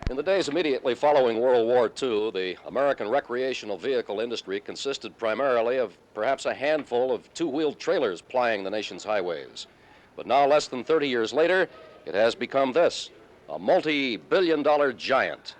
In the days immediately following World War II, the American recreational vehicle industry consisted primarily of perhaps a handful of two-wheeled trailers plying the nation's highways. But now, less than 30 years later, it has become this, a multi-billion-dollar giant.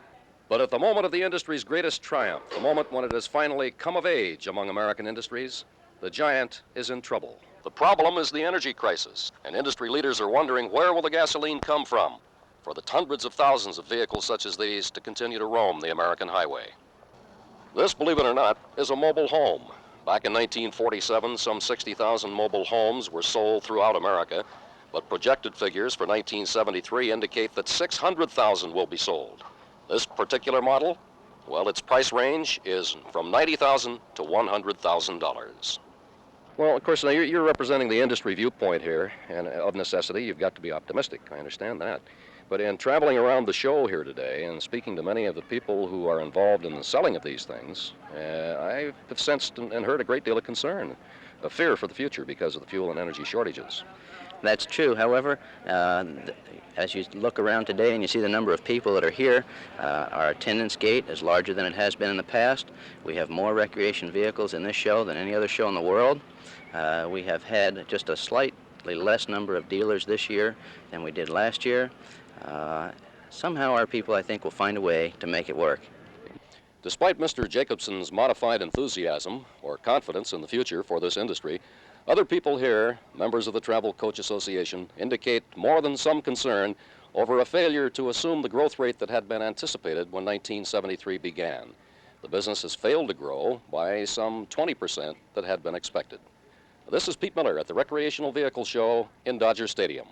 But at the moment of the industry's greatest triumph, the moment when it has finally come of age among American industries, the giant is in trouble. The problem is the energy crisis, and industry leaders are wondering where will the gasoline come from for the hundreds of thousands of vehicles such as these to continue to roam the American highway. This, believe it or not, is a mobile home. Back in 1947, some 60,000 mobile homes were sold throughout America, but projected figures for 1973 indicate that 600,000 will be sold. This particular model, well, its price range is from $90,000 to $100,000. Well, of course, now you're representing the industry viewpoint here, and of necessity, you've got to be optimistic. I understand that. But in traveling around the show here today and speaking to many of the people who are involved in the selling of these things, I have sensed and heard a great deal of concern, a fear for the future because of the fuel and energy shortages. That's true. However, as you look around today and you see the number of people that are here, our attendance gate is larger than it has been in the past. We have more recreation vehicles in this show than any other show in the world. We have had just a slightly less number of dealers this year than we did last year. Somehow our people, I think, will find a way to make it work. Despite Mr. Jacobson's modified enthusiasm or confidence in the future for this industry, other people here, members of the Travel Coach Association, indicate more than some concern over a failure to assume the growth rate that had been anticipated when 1973 began. The business has failed to grow by some 20% that had been expected. This is Pete Miller at the Recreational Vehicle Show in Dodger Stadium.